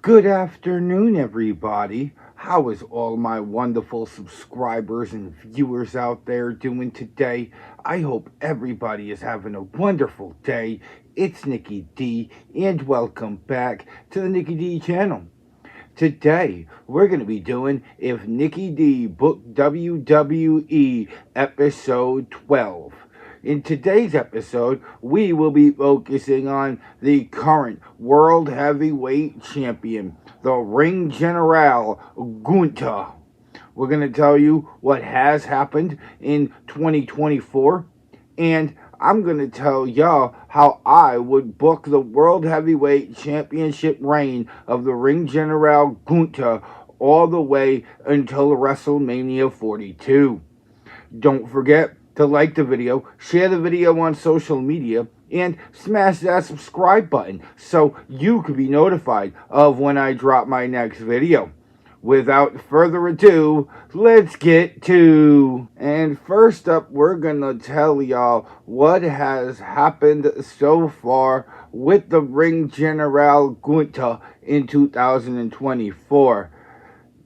Good afternoon, everybody. How is all my wonderful subscribers and viewers out there doing today? I hope everybody is having a wonderful day. It's Nicky D, and welcome back to the Nicky D channel. Today, we're going to be doing If Nicky D Booked WWE Episode 12. In today's episode, we will be focusing on the current World Heavyweight Champion, the Ring General Gunther. We're going to tell you what has happened in 2024, and I'm going to tell y'all how I would book the World Heavyweight Championship reign of the Ring General Gunther all the way until WrestleMania 42. Don't forget to like the video, share the video on social media, and smash that subscribe button so you can be notified of when I drop my next video. Without further ado, let's get to. And first up, we're gonna tell y'all what has happened so far with the Ring General Gunther in 2024.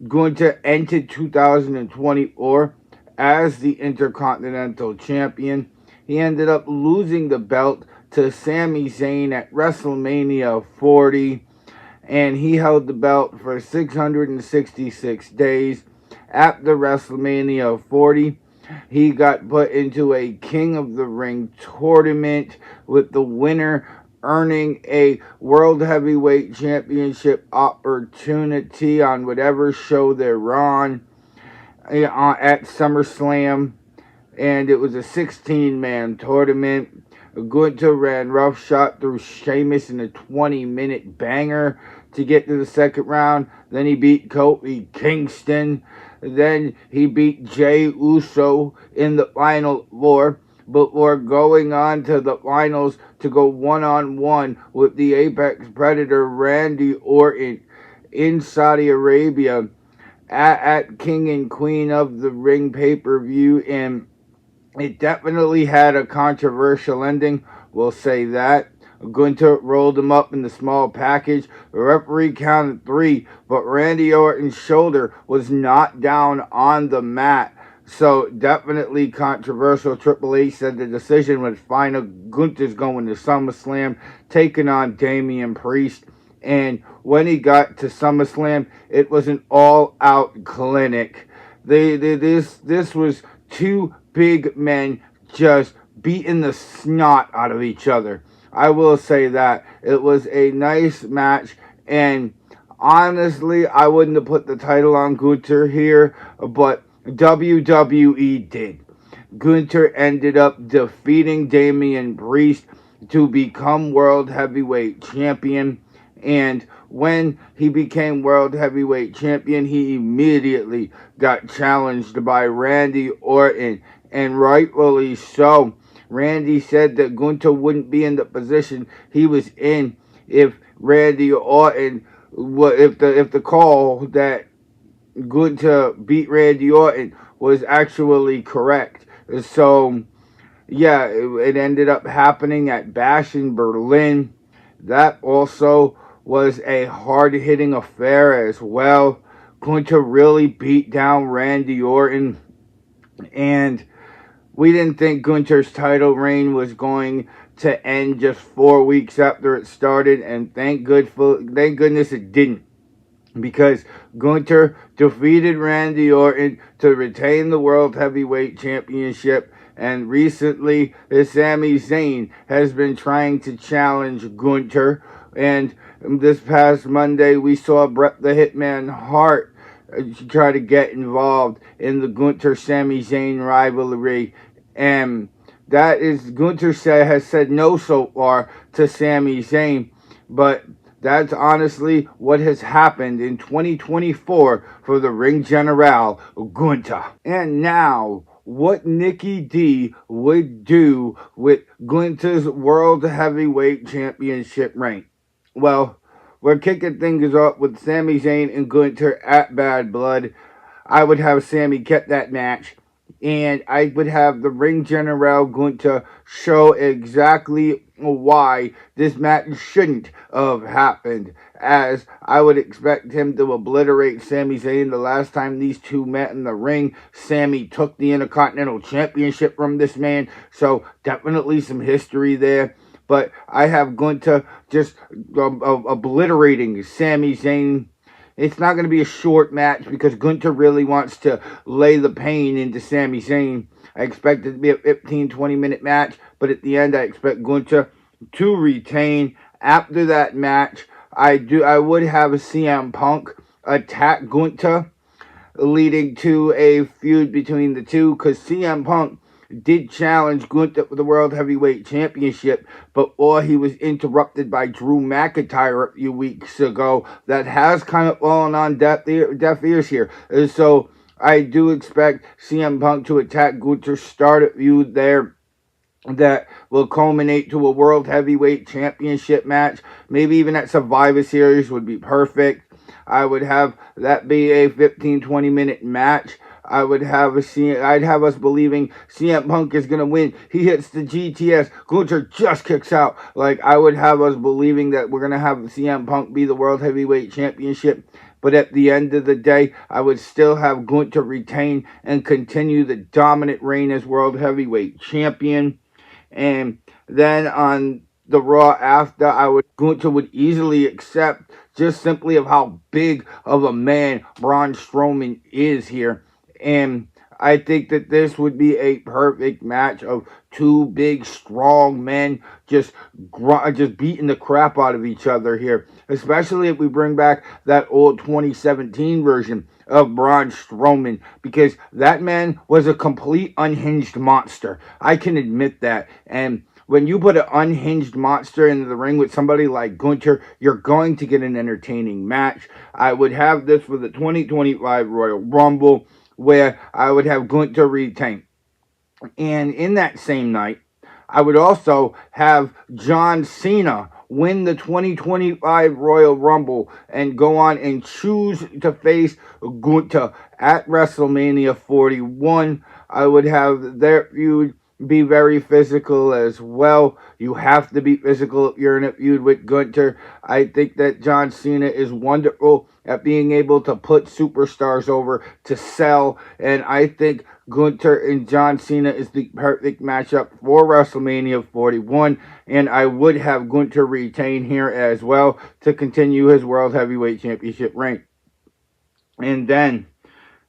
Gunther entered 2024 as the Intercontinental Champion. He ended up losing the belt to Sami Zayn at WrestleMania 40, and he held the belt for 666 days. After WrestleMania 40, he got put into a King of the Ring tournament, with the winner earning a World Heavyweight Championship opportunity on whatever show they're on at SummerSlam. And it was a 16-man tournament. Gunther ran roughshod through Sheamus in a 20-minute banger to get to the second round. Then he beat Kofi Kingston. Then he beat Jey Uso in the final four before going on to the finals to go one-on-one with the Apex Predator Randy Orton in Saudi Arabia at King and Queen of the Ring pay-per-view, and it definitely had a controversial ending, we'll say that. Gunther rolled him up in the small package. The referee counted 3, but Randy Orton's shoulder was not down on the mat. So definitely controversial. Triple H said the decision was final. Gunther's going to SummerSlam, taking on Damian Priest. And when he got to SummerSlam, it was an all-out clinic. This was two big men just beating the snot out of each other. I will say that. It was a nice match, and honestly, I wouldn't have put the title on Gunther here, but WWE did. Gunther ended up defeating Damian Priest to become World Heavyweight Champion. And when he became World Heavyweight Champion, he immediately got challenged by Randy Orton, and rightfully so. Randy said that Gunther wouldn't be in the position he was in if Randy Orton, if the call that Gunther beat Randy Orton was actually correct. So, yeah, it ended up happening at Bash in Berlin. That also was a hard-hitting affair as well. Gunther really beat down Randy Orton, and we didn't think Gunther's title reign was going to end just 4 weeks after it started, and thank goodness it didn't, because Gunther defeated Randy Orton to retain the World Heavyweight Championship. And recently, Sami Zayn has been trying to challenge Gunther. And this past Monday, we saw Bret the Hitman Hart try to get involved in the Gunther-Sami Zayn rivalry. And that is, Gunther has said no so far to Sami Zayn. But that's honestly what has happened in 2024 for the Ring General Gunther. And now, what Nicky D would do with Gunther's World Heavyweight Championship reign. Well, we're kicking things off with Sami Zayn and Gunther at Bad Blood. I would have Sami get that match and I would have the ring general going to show exactly why this match shouldn't have happened, as I would expect him to obliterate Sami Zayn. The last time these two met in the ring, Sami took the Intercontinental Championship from this man, so definitely some history there. But I have Gunther just obliterating Sami Zayn. It's not going to be a short match because Gunther really wants to lay the pain into Sami Zayn. I expect it to be a 15-20 minute match, but at the end I expect Gunther to retain. After that match, I would have a CM Punk attack Gunther, leading to a feud between the two, because CM Punk did challenge Gunther for the World Heavyweight Championship, but he was interrupted by Drew McIntyre a few weeks ago. That has kind of fallen on deaf ears here. So I do expect CM Punk to attack Gunther, start a feud there that will culminate to a World Heavyweight Championship match. Maybe even at Survivor Series would be perfect. I would have that be a 15-20 minute match. I'd have us believing CM Punk is gonna win. He hits the GTS. Gunther just kicks out. Like, I would have us believing that we're gonna have CM Punk be the World Heavyweight Championship. But at the end of the day, I would still have Gunther retain and continue the dominant reign as World Heavyweight Champion. And then on the Raw after, Gunther would easily accept, just simply of how big of a man Braun Strowman is here. And I think that this would be a perfect match of two big, strong men just beating the crap out of each other here. Especially if we bring back that old 2017 version of Braun Strowman, because that man was a complete unhinged monster. I can admit that. And when you put an unhinged monster into the ring with somebody like Gunther, you're going to get an entertaining match. I would have this for the 2025 Royal Rumble, where I would have Gunther retain. And in that same night, I would also have John Cena win the 2025 Royal Rumble and go on and choose to face Gunther at WrestleMania 41. I would have their feud be very physical as well. You have to be physical if you're in a feud with Gunther. I think that John Cena is wonderful at being able to put superstars over to sell, and I think Gunther and John Cena is the perfect matchup for WrestleMania 41, and I would have Gunther retain here as well to continue his World Heavyweight Championship reign. And then,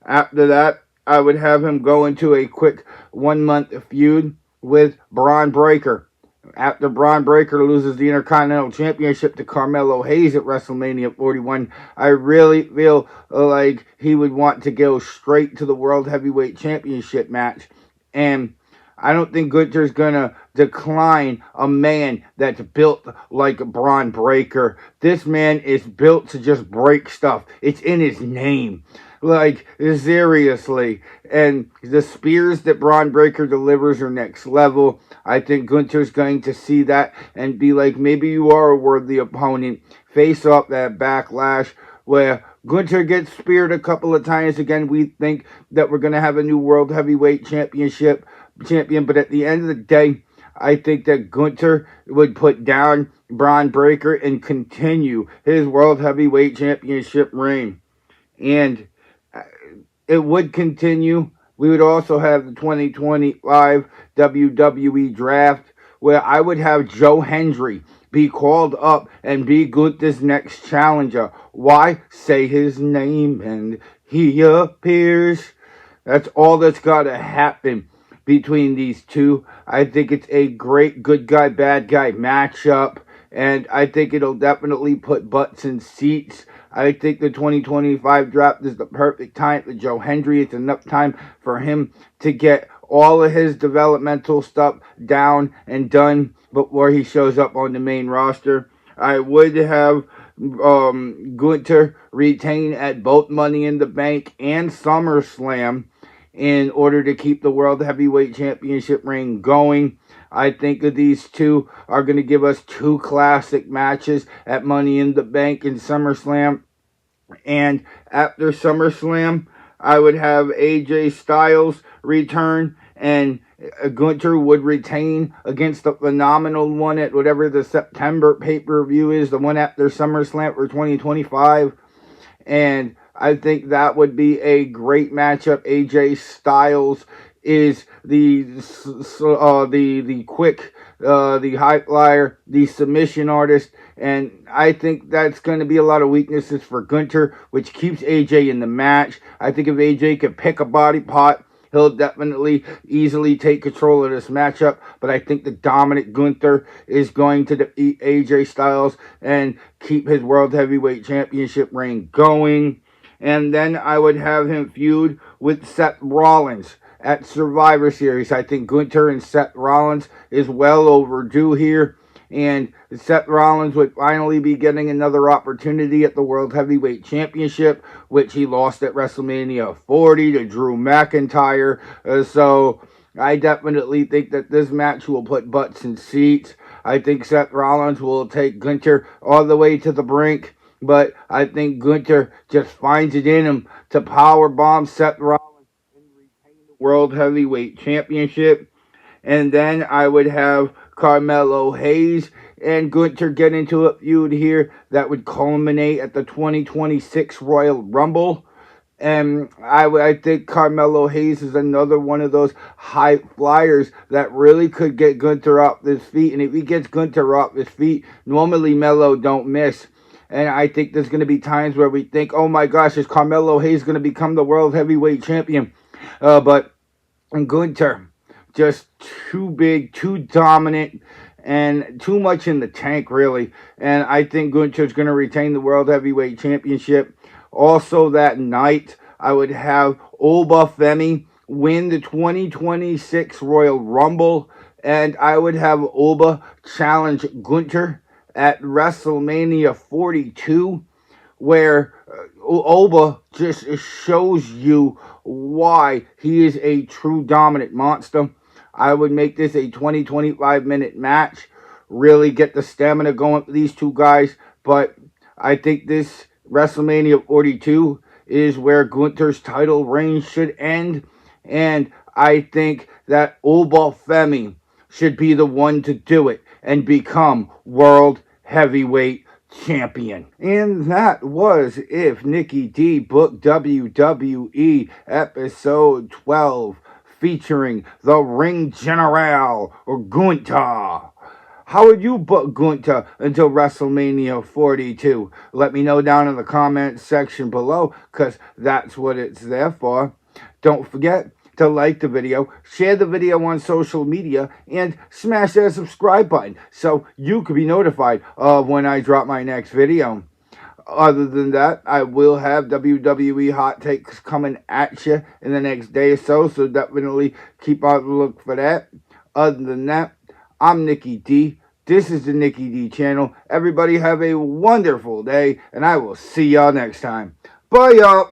after that, I would have him go into a quick 1 month feud with Braun Breaker. After Braun Breaker loses the Intercontinental Championship to Carmelo Hayes at WrestleMania 41, I really feel like he would want to go straight to the World Heavyweight Championship match. And I don't think Gunther's gonna decline a man that's built like Braun Breaker. This man is built to just break stuff. It's in his name. Like, seriously. And the spears that Braun Breaker delivers are next level. I think Gunther's going to see that and be like, maybe you are a worthy opponent. Face off that Backlash where Gunther gets speared a couple of times. Again, we think that we're going to have a new World Heavyweight champion. But at the end of the day, I think that Gunther would put down Braun Breaker and continue his World Heavyweight Championship reign. And it would continue. We would also have the 2025 WWE Draft, where I would have Joe Hendry be called up and be Gunther's next challenger. Why? Say his name and he appears. That's all that's got to happen between these two. I think it's a great good guy, bad guy matchup, and I think it'll definitely put butts in seats. I think the 2025 draft is the perfect time for Joe Hendry. It's enough time for him to get all of his developmental stuff down and done before he shows up on the main roster. I would have Gunther retain at both Money in the Bank and SummerSlam in order to keep the World Heavyweight Championship reign going. I think that these two are going to give us two classic matches at Money in the Bank and SummerSlam. And after SummerSlam, I would have AJ Styles return, and Gunther would retain against the phenomenal one at whatever the September pay-per-view is, the one after SummerSlam for 2025. And I think that would be a great matchup. AJ Styles is the quick, the high flyer, the submission artist, and I think that's going to be a lot of weaknesses for Gunther, which keeps AJ in the match. I think if AJ could pick a body pot, he'll definitely easily take control of this matchup, but I think the dominant Gunther is going to defeat AJ Styles and keep his World Heavyweight Championship reign going. And then I would have him feud with Seth Rollins at Survivor Series. I think Gunther and Seth Rollins is well overdue here, and Seth Rollins would finally be getting another opportunity at the World Heavyweight Championship, which he lost at WrestleMania 40 to Drew McIntyre. So I definitely think that this match will put butts in seats. I think Seth Rollins will take Gunther all the way to the brink, but I think Gunther just finds it in him to powerbomb Seth Rollins and retain the World Heavyweight Championship. And then I would have Carmelo Hayes and Gunther get into a feud here that would culminate at the 2026 Royal Rumble. And I think Carmelo Hayes is another one of those high flyers that really could get Gunther off his feet. And if he gets Gunther off his feet, normally Melo don't miss. And I think there's going to be times where we think, oh my gosh, is Carmelo Hayes going to become the World Heavyweight Champion? But Gunther, just too big, too dominant, and too much in the tank, really. And I think Gunther's going to retain the World Heavyweight Championship. Also that night, I would have Femi win the 2026 Royal Rumble, and I would have Oba challenge Gunther at WrestleMania 42, where Oba just shows you why he is a true dominant monster. I would make this a 20-25 minute match, really get the stamina going for these two guys, but I think this WrestleMania 42 is where Gunther's title reign should end, and I think that Femi should be the one to do it and become World Heavyweight Champion. And that was If Nicky D booked WWE episode 12, featuring the Ring General Gunther. How would you book Gunther until WrestleMania 42? Let me know down in the comments section below, because that's what it's there for. Don't forget to like the video, share the video on social media, and smash that subscribe button so you can be notified of when I drop my next video. Other than that, I will have WWE hot takes coming at you in the next day or so definitely keep out the look for that. Other than that, I'm Nicky D. This is the Nicky D channel. Everybody have a wonderful day, and I will see y'all next time. Bye, y'all.